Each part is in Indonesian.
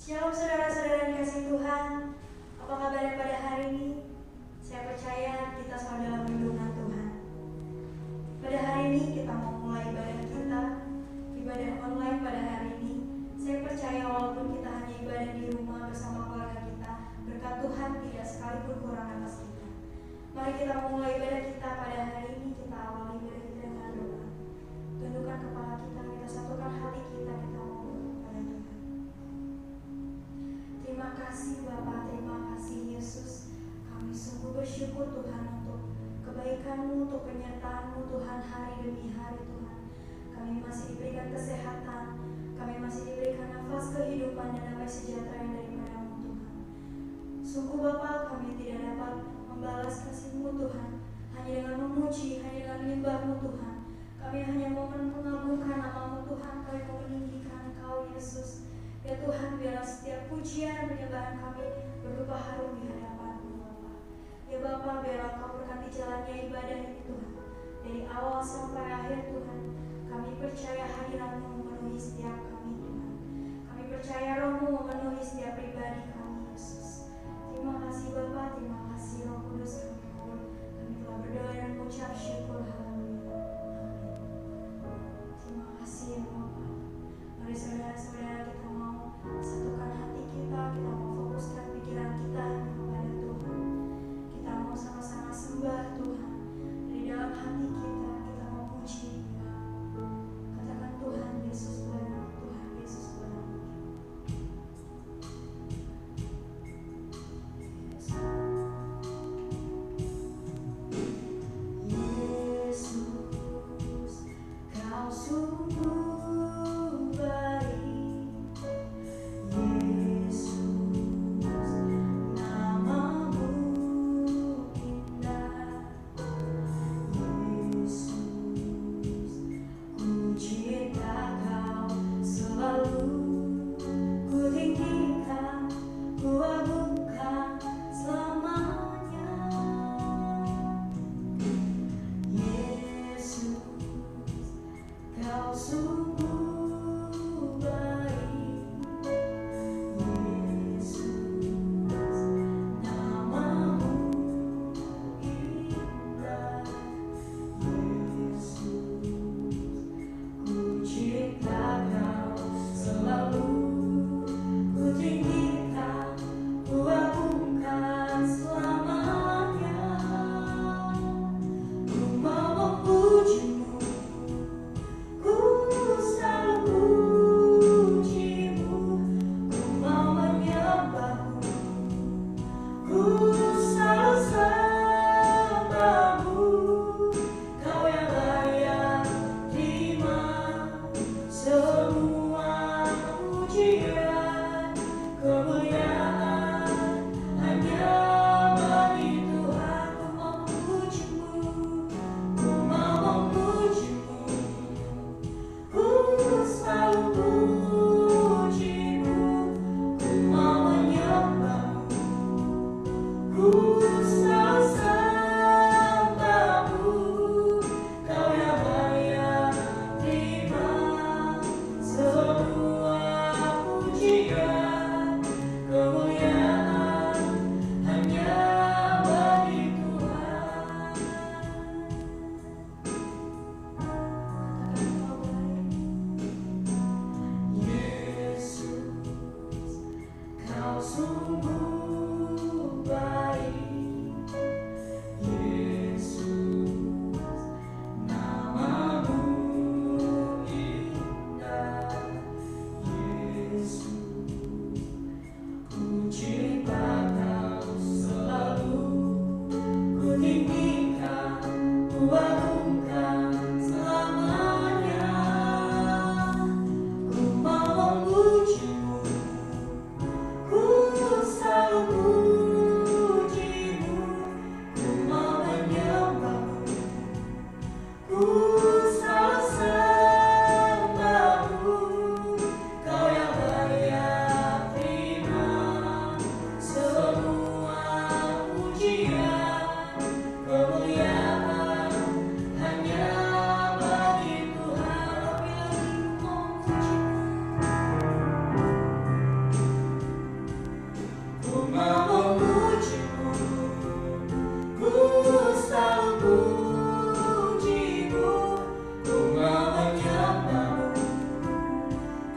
Shalom saudara-saudara yang dikasihi Tuhan. Apa kabarnya pada hari ini? Saya percaya kita selalu dalam lindungan Tuhan. Pada hari ini kita mau mulai ibadah kita, ibadah online pada hari ini. Saya percaya walaupun kita hanya ibadah di rumah bersama keluarga kita, berkat Tuhan tidak sekalipun kurang atas kita. Mari kita memulai ibadah kita pada hari ini. Kita awali ibadah kita dengan doa. Tundukkan kepala kita, kita satukan hati kita mohon kepada Tuhan. Terima kasih Bapa, terima kasih Yesus. Kami sungguh bersyukur Tuhan untuk kebaikan-Mu, untuk penyertaan-Mu Tuhan hari demi hari Tuhan. Kami masih diberikan kesehatan, kami masih diberikan nafas kehidupan dan damai sejahtera yang daripada-Mu Tuhan. Sungguh Bapa, kami tidak dapat membalas kasih-Mu Tuhan hanya dengan memuji, hanya dengan menyembah-Mu Tuhan. Kami hanya mau mengagungkan nama-Mu Tuhan, kami mau meninggikan Engkau Yesus. Ya Tuhan, biarlah setiap pujian dan penyembahan kami berupa harum di hadapan-Mu Bapa. Ya Bapa, biarlah Engkau berkati jalannya ibadah ini Tuhan. Dari awal sampai akhir Tuhan, kami percaya hadirat-Mu memenuhi setiap kami Tuhan. Kami percaya Roh-Mu memenuhi setiap pribadi kami Yesus. Terima kasih Bapa, terima kasih Roh Kudus kami mohon. Kami telah berdoa dan mengucap syukur. Haleluya. Amin. Terima kasih ya Bapa. Mari saudara-saudara kita mau satukan hati kita mau fokuskan pikiran kita kepada Tuhan. Kita mau sama-sama sembah Tuhan. Dari dalam hati kita mau puji Dia. Katakan Tuhan Yesus banyak, Tuhan Yesus banyak. Yesus, Kau sungguh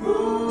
Oh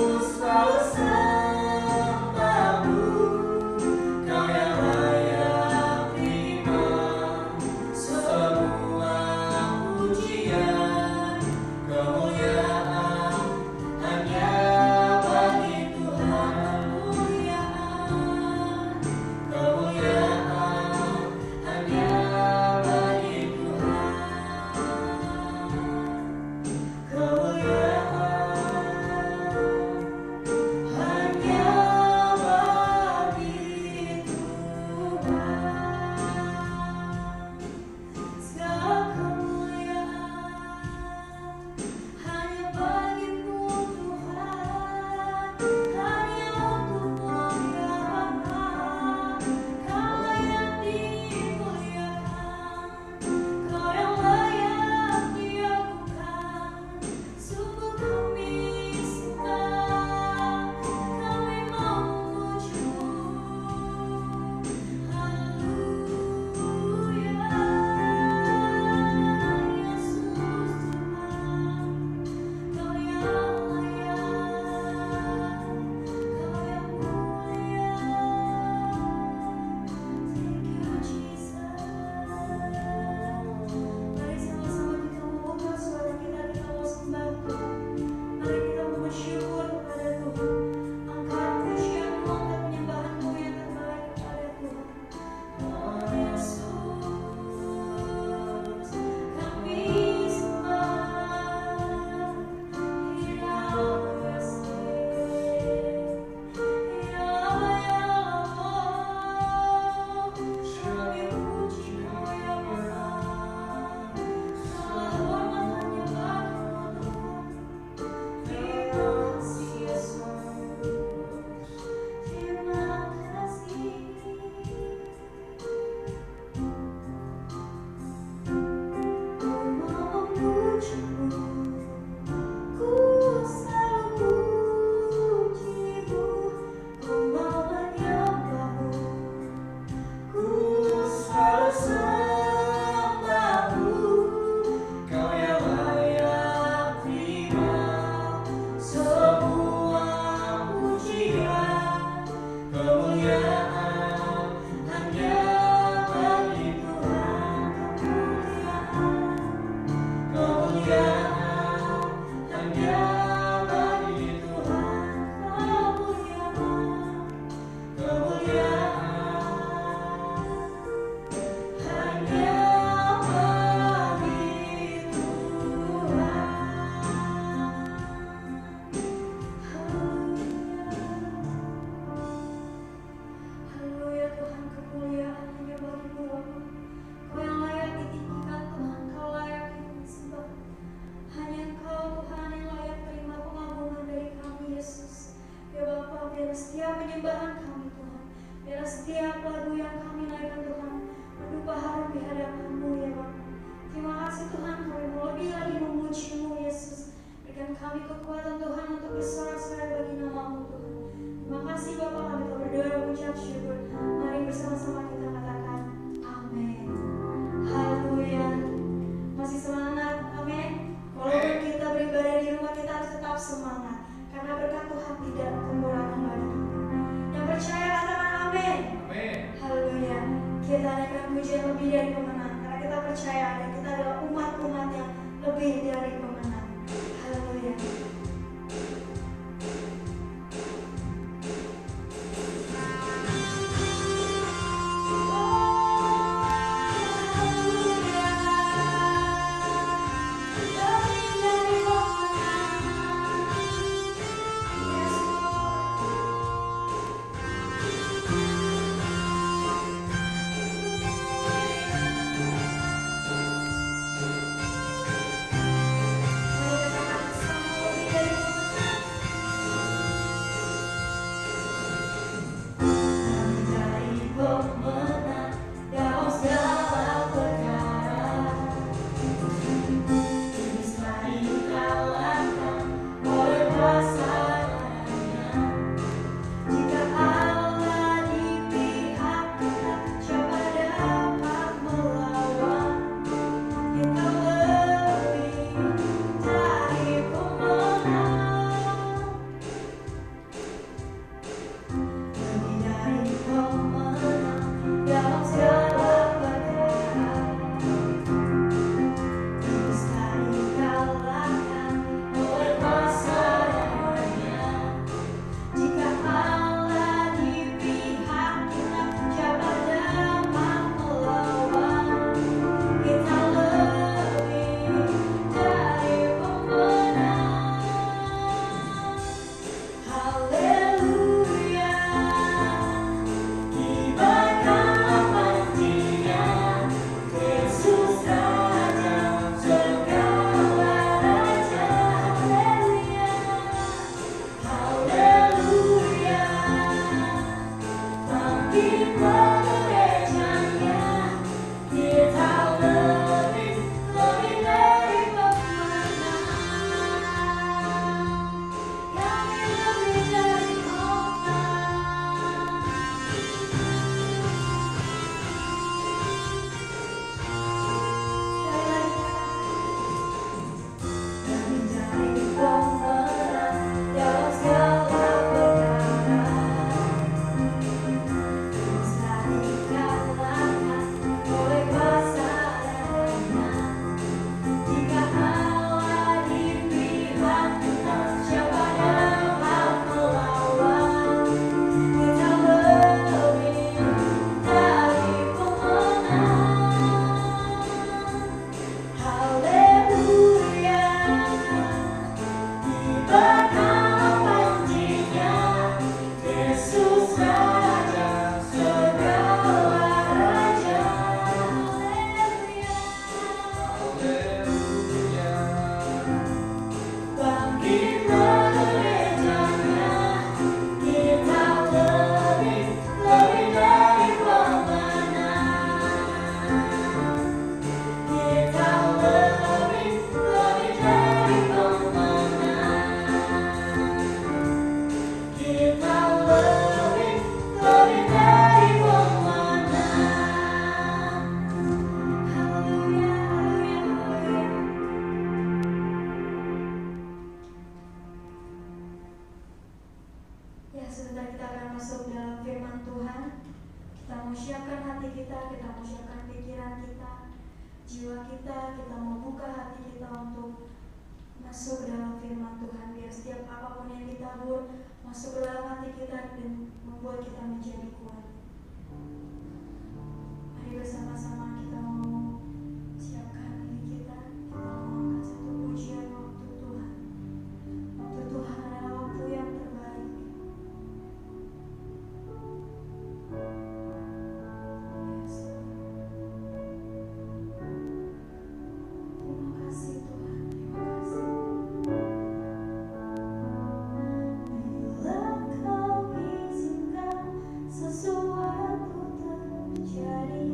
Sesuatu terjadi.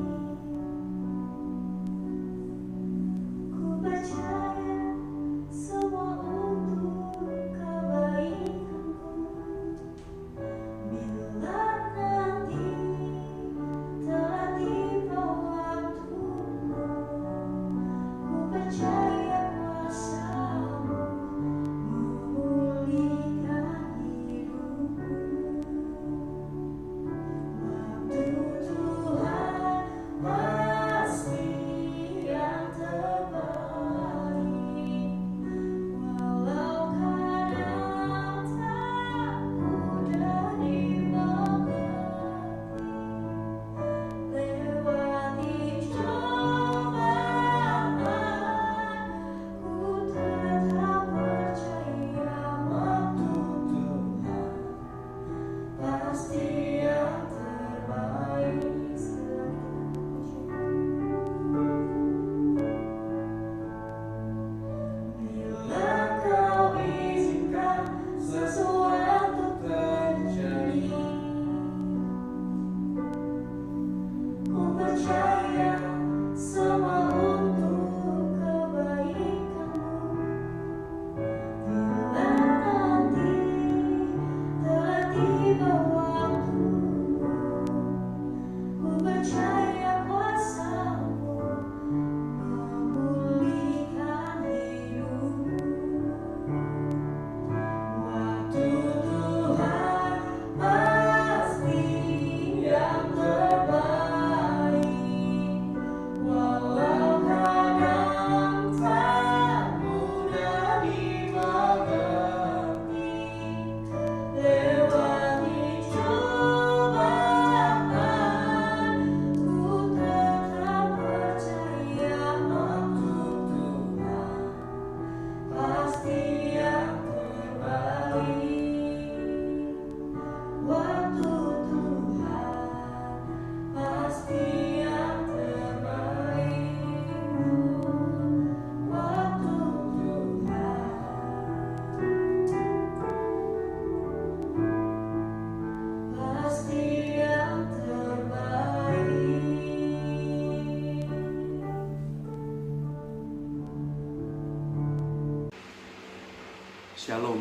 Shalom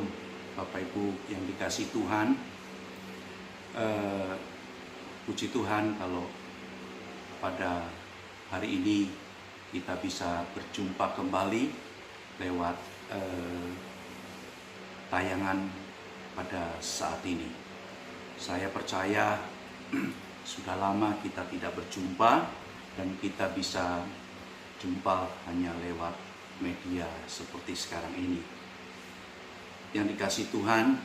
Bapak Ibu yang dikasihi Tuhan. Puji Tuhan kalau pada hari ini kita bisa berjumpa kembali lewat tayangan pada saat ini. Saya percaya sudah lama kita tidak berjumpa dan kita bisa jumpa hanya lewat media seperti sekarang ini. Yang dikasihi Tuhan,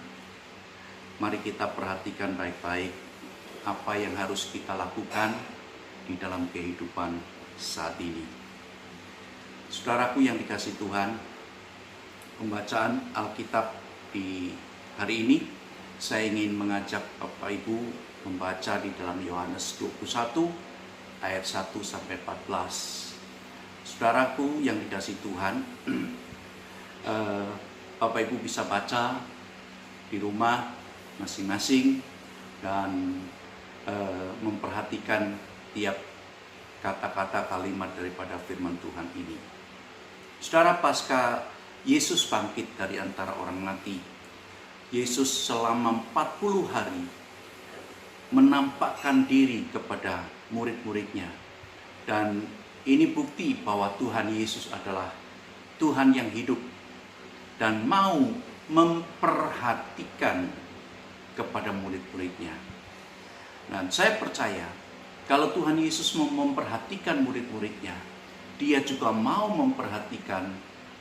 mari kita perhatikan baik-baik apa yang harus kita lakukan di dalam kehidupan saat ini. Saudaraku yang dikasihi Tuhan, pembacaan Alkitab di hari ini, saya ingin mengajak Bapak Ibu membaca di dalam Yohanes 21 ayat 1 sampai 14. Saudaraku yang dikasihi Tuhan, Bapak Ibu bisa baca di rumah masing-masing dan memperhatikan tiap kata-kata kalimat daripada firman Tuhan ini. Saudara, pasca Yesus bangkit dari antara orang mati, Yesus selama 40 hari menampakkan diri kepada murid-muridnya. Dan ini bukti bahwa Tuhan Yesus adalah Tuhan yang hidup dan mau memperhatikan kepada murid-muridnya. Dan saya percaya kalau Tuhan Yesus mau memperhatikan murid-muridnya, Dia juga mau memperhatikan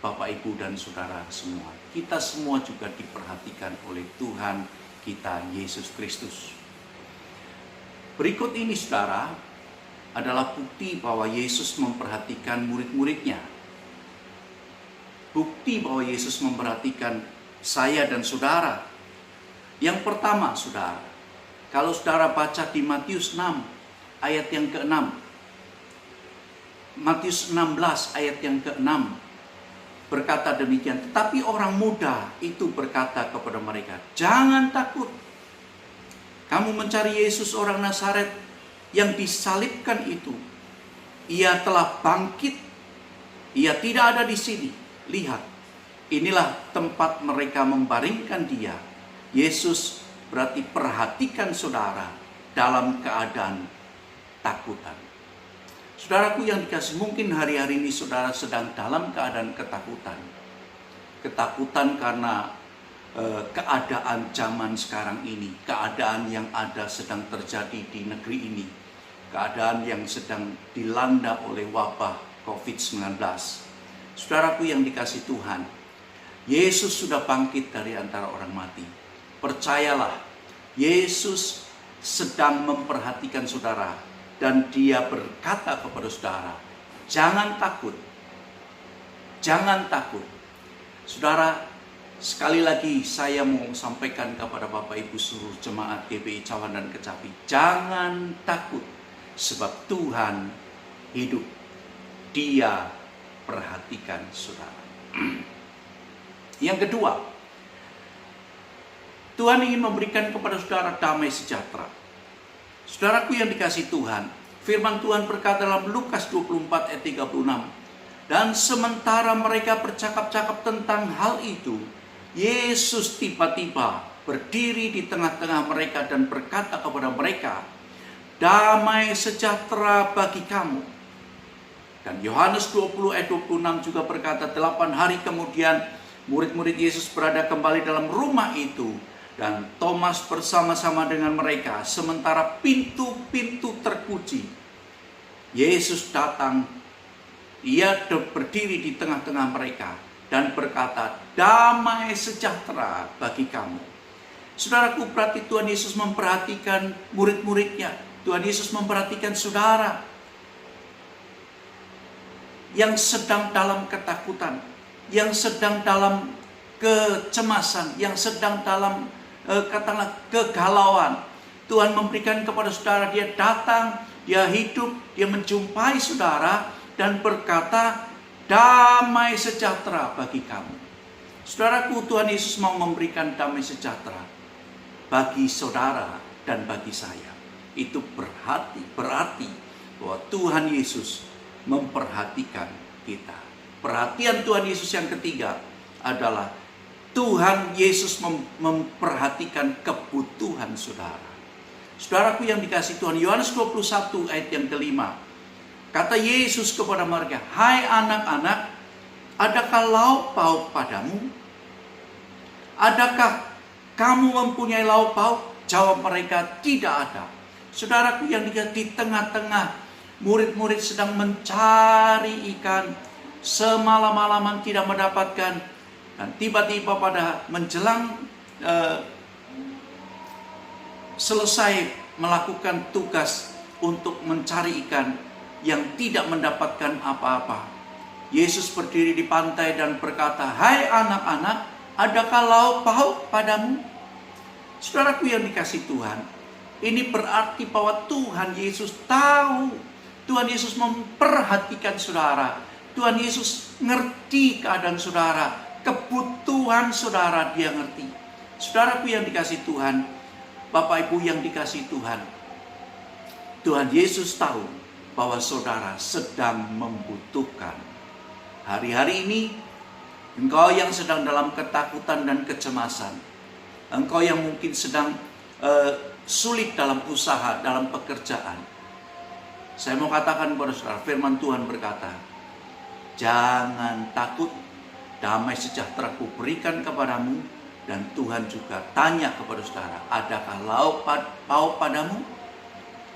Bapak, Ibu, dan Saudara semua. Kita semua juga diperhatikan oleh Tuhan kita Yesus Kristus. Berikut ini, saudara, adalah bukti bahwa Yesus memperhatikan murid-muridnya. Bukti bahwa Yesus memperhatikan saya dan saudara. Yang pertama, saudara, kalau saudara baca di Matius 6 ayat yang ke-6, Matius 16 ayat yang ke-6 berkata demikian, tetapi orang muda itu berkata kepada mereka, jangan takut, kamu mencari Yesus orang Nazaret yang disalibkan itu. Ia telah bangkit, ia tidak ada di sini. Lihat, inilah tempat mereka membaringkan dia. Yesus berarti perhatikan saudara dalam keadaan takutan. Saudaraku yang dikasihi, mungkin hari-hari ini saudara sedang dalam keadaan ketakutan. Ketakutan karena keadaan zaman sekarang ini, keadaan yang ada sedang terjadi di negeri ini, keadaan yang sedang dilanda oleh wabah COVID-19. Saudaraku yang dikasihi Tuhan, Yesus sudah bangkit dari antara orang mati. Percayalah, Yesus sedang memperhatikan saudara dan Dia berkata kepada saudara, jangan takut. Jangan takut. Saudara, sekali lagi saya mau sampaikan kepada Bapak Ibu seluruh jemaat GBI Cawan dan Kecapi, jangan takut sebab Tuhan hidup. Dia perhatikan saudara. Yang kedua, Tuhan ingin memberikan kepada saudara damai sejahtera. Saudaraku yang dikasihi Tuhan, firman Tuhan berkata dalam Lukas 24 ayat 36, dan sementara mereka bercakap-cakap tentang hal itu, Yesus tiba-tiba berdiri di tengah-tengah mereka dan berkata kepada mereka, damai sejahtera bagi kamu. Dan Yohanes 20 ayat 26 juga berkata, 8 hari kemudian murid-murid Yesus berada kembali dalam rumah itu. Dan Thomas bersama-sama dengan mereka. Sementara pintu-pintu terkunci, Yesus datang. Ia berdiri di tengah-tengah mereka dan berkata, damai sejahtera bagi kamu. Saudaraku, berarti Tuhan Yesus memperhatikan murid-muridnya. Tuhan Yesus memperhatikan saudara yang sedang dalam ketakutan, yang sedang dalam kecemasan, yang sedang dalam katakanlah kegalauan. Tuhan memberikan kepada saudara, Dia datang, Dia hidup, Dia menjumpai saudara dan berkata, damai sejahtera bagi kamu. Saudaraku, Tuhan Yesus mau memberikan damai sejahtera bagi saudara dan bagi saya. Itu berarti bahwa Tuhan Yesus memperhatikan kita. Perhatian Tuhan Yesus yang ketiga adalah Tuhan Yesus memperhatikan kebutuhan saudara. Saudaraku yang dikasihi Tuhan, Yohanes 21 ayat yang kelima. Kata Yesus kepada mereka, "Hai anak-anak, adakah lauk pauk padamu? Adakah kamu mempunyai lauk pauk?" Jawab mereka, "Tidak ada." Saudaraku yang di tengah-tengah murid-murid sedang mencari ikan, semalam-malaman tidak mendapatkan, dan tiba-tiba pada menjelang selesai melakukan tugas untuk mencari ikan yang tidak mendapatkan apa-apa, Yesus berdiri di pantai dan berkata, "Hai anak-anak, adakah lauk pauk padamu?" Saudaraku yang dikasihi Tuhan, ini berarti bahwa Tuhan Yesus tahu, Tuhan Yesus memperhatikan saudara, Tuhan Yesus ngerti keadaan saudara, kebutuhan saudara dia ngerti. Saudaraku yang dikasihi Tuhan, Bapak Ibu yang dikasihi Tuhan, Tuhan Yesus tahu bahwa saudara sedang membutuhkan. Hari-hari ini, engkau yang sedang dalam ketakutan dan kecemasan, engkau yang mungkin sedang sulit dalam usaha, dalam pekerjaan, saya mau katakan kepada saudara, firman Tuhan berkata, jangan takut, damai sejahtera ku berikan kepadamu. Dan Tuhan juga tanya kepada saudara, adakah lauk pauk padamu?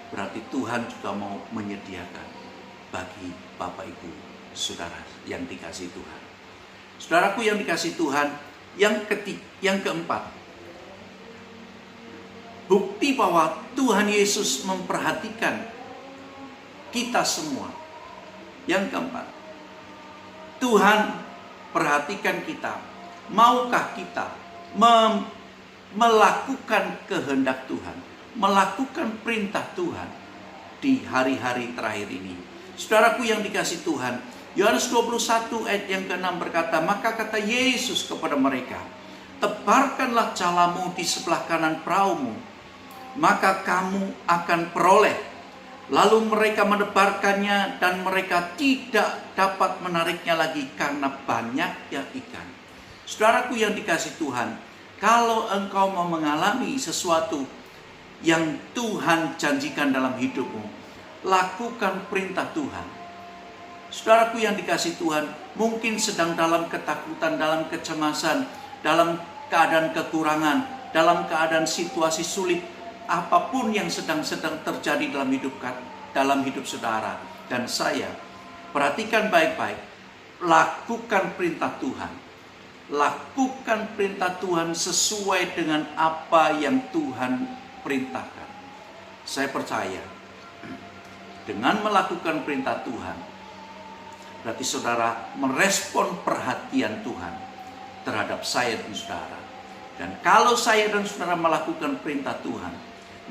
Berarti Tuhan juga mau menyediakan bagi Bapak Ibu saudara yang dikasihi Tuhan. Saudaraku yang dikasihi Tuhan, yang keempat, bukti bahwa Tuhan Yesus memperhatikan kita semua. Yang keempat, Tuhan perhatikan kita. Maukah kita melakukan kehendak Tuhan, melakukan perintah Tuhan di hari-hari terakhir ini? Saudaraku yang dikasihi Tuhan, Yohanes 21 ayat yang ke-6 berkata, maka kata Yesus kepada mereka, tebarkanlah jalamu di sebelah kanan perahumu, maka kamu akan peroleh. Lalu mereka menebarkannya dan mereka tidak dapat menariknya lagi karena banyaknya ikan. Saudaraku yang dikasihi Tuhan, kalau engkau mau mengalami sesuatu yang Tuhan janjikan dalam hidupmu, lakukan perintah Tuhan. Saudaraku yang dikasihi Tuhan, mungkin sedang dalam ketakutan, dalam kecemasan, dalam keadaan kekurangan, dalam keadaan situasi sulit, apapun yang sedang terjadi dalam hidup saudara dan saya, perhatikan baik-baik, lakukan perintah Tuhan. Lakukan perintah Tuhan sesuai dengan apa yang Tuhan perintahkan. Saya percaya dengan melakukan perintah Tuhan, berarti saudara merespon perhatian Tuhan terhadap saya dan saudara. Dan kalau saya dan saudara melakukan perintah Tuhan,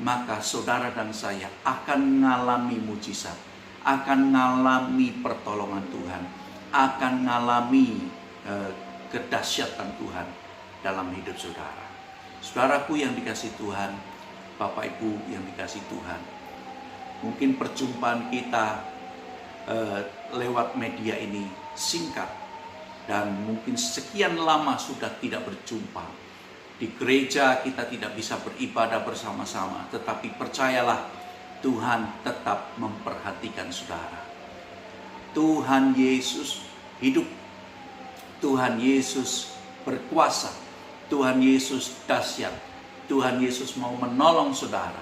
maka saudara dan saya akan mengalami mujizat, akan mengalami pertolongan Tuhan, akan mengalami kedahsyatan Tuhan dalam hidup saudara. Saudaraku yang dikasihi Tuhan, Bapak Ibu yang dikasihi Tuhan, mungkin perjumpaan kita lewat media ini singkat, dan mungkin sekian lama sudah tidak berjumpa. Di gereja kita tidak bisa beribadah bersama-sama, tetapi percayalah, Tuhan tetap memperhatikan saudara. Tuhan Yesus hidup, Tuhan Yesus berkuasa, Tuhan Yesus dahsyat, Tuhan Yesus mau menolong saudara,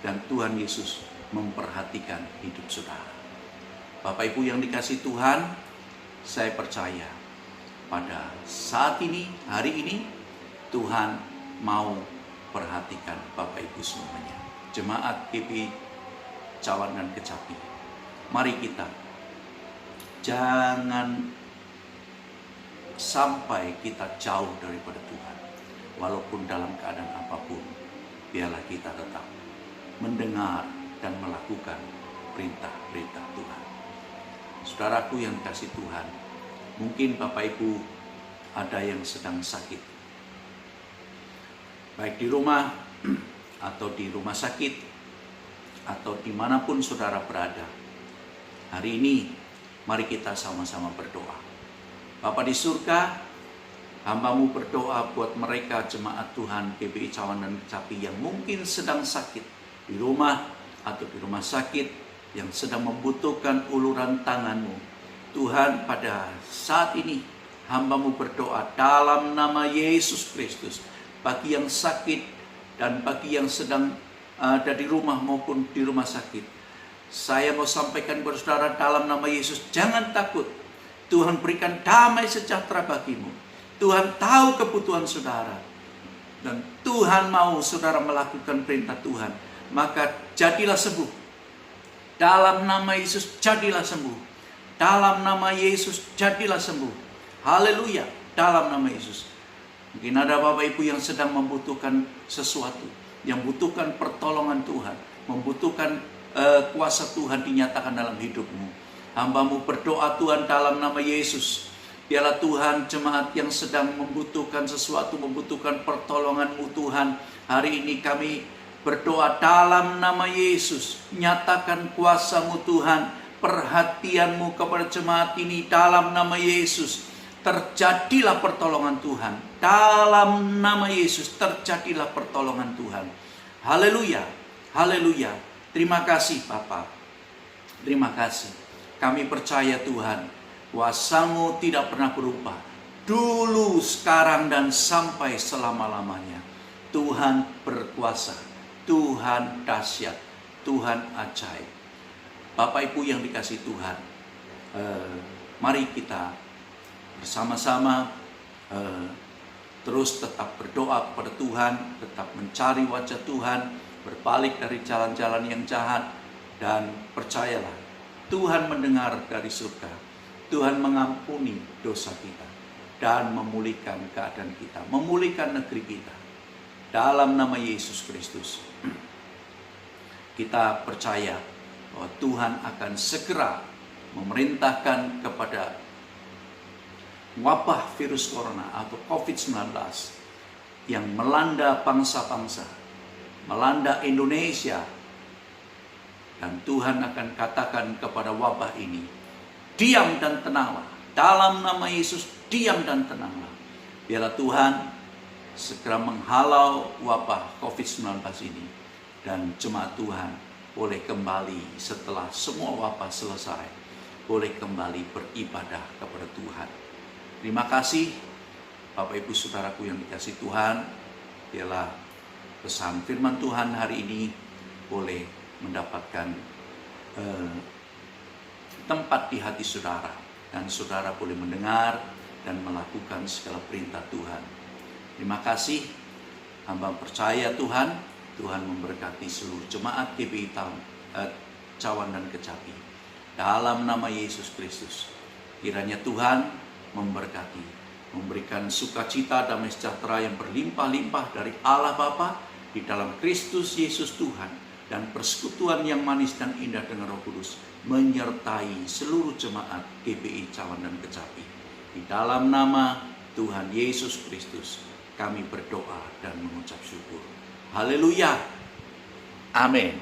dan Tuhan Yesus memperhatikan hidup saudara. Bapak Ibu yang dikasihi Tuhan, saya percaya pada saat ini, hari ini, Tuhan mau perhatikan Bapak Ibu semuanya. Jemaat GP Cawan dan Kecapi, mari kita jangan sampai kita jauh daripada Tuhan. Walaupun dalam keadaan apapun, biarlah kita tetap mendengar dan melakukan perintah-perintah Tuhan. Saudaraku yang dikasihi Tuhan, mungkin Bapak Ibu ada yang sedang sakit, baik di rumah atau di rumah sakit atau dimanapun saudara berada. Hari ini mari kita sama-sama berdoa. Bapa di surga, Hamba-Mu berdoa buat mereka jemaat Tuhan GBI Cawan dan Kecapi yang mungkin sedang sakit di rumah atau di rumah sakit, yang sedang membutuhkan uluran tangan-Mu. Tuhan, pada saat ini hamba-Mu berdoa dalam nama Yesus Kristus, bagi yang sakit dan bagi yang sedang ada di rumah maupun di rumah sakit. Saya mau sampaikan kepada saudara dalam nama Yesus, jangan takut. Tuhan berikan damai sejahtera bagimu. Tuhan tahu kebutuhan saudara. Dan Tuhan mau saudara melakukan perintah Tuhan. Maka jadilah sembuh. Dalam nama Yesus jadilah sembuh. Dalam nama Yesus jadilah sembuh. Haleluya. Dalam nama Yesus. Mungkin ada Bapak Ibu yang sedang membutuhkan sesuatu. Yang membutuhkan pertolongan Tuhan. Membutuhkan kuasa Tuhan dinyatakan dalam hidupmu. Hamba-Mu berdoa Tuhan dalam nama Yesus. Biarlah Tuhan, jemaat yang sedang membutuhkan sesuatu, membutuhkan pertolongan-Mu Tuhan. Hari ini kami berdoa dalam nama Yesus. Nyatakan kuasa-Mu Tuhan. Perhatian-Mu kepada jemaat ini dalam nama Yesus. Terjadilah pertolongan Tuhan. Dalam nama Yesus terjadilah pertolongan Tuhan. Haleluya. Haleluya. Terima kasih Bapa. Terima kasih. Kami percaya Tuhan, kuasa-Mu tidak pernah berubah. Dulu, sekarang, dan sampai selama-lamanya. Tuhan berkuasa. Tuhan dahsyat. Tuhan ajaib. Bapak Ibu yang dikasihi Tuhan, mari kita bersama-sama terus tetap berdoa kepada Tuhan, tetap mencari wajah Tuhan, berbalik dari jalan-jalan yang jahat, dan percayalah, Tuhan mendengar dari surga. Tuhan mengampuni dosa kita dan memulihkan keadaan kita, memulihkan negeri kita. Dalam nama Yesus Kristus, kita percaya bahwa Tuhan akan segera memerintahkan kepada wabah virus corona atau COVID-19 yang melanda bangsa-bangsa, melanda Indonesia, dan Tuhan akan katakan kepada wabah ini, diam dan tenanglah. Dalam nama Yesus, diam dan tenanglah. Biarlah Tuhan segera menghalau wabah COVID-19 ini. Dan jemaat Tuhan boleh kembali setelah semua wabah selesai. Boleh kembali beribadah kepada Tuhan. Terima kasih Bapak Ibu Saudaraku yang dikasihi Tuhan. Biarlah pesan firman Tuhan hari ini boleh mendapatkan tempat di hati saudara, dan saudara boleh mendengar dan melakukan segala perintah Tuhan. Terima kasih. Hamba percaya Tuhan memberkati seluruh jemaat GBI Cawan dan Kecapi. Dalam nama Yesus Kristus, kiranya Tuhan memberkati, memberikan sukacita, damai sejahtera yang berlimpah-limpah dari Allah Bapa di dalam Kristus Yesus Tuhan, dan persekutuan yang manis dan indah dengan Roh Kudus menyertai seluruh jemaat GBI Cawan dan Kecapi. Di dalam nama Tuhan Yesus Kristus kami berdoa dan mengucap syukur. Haleluya. Amin.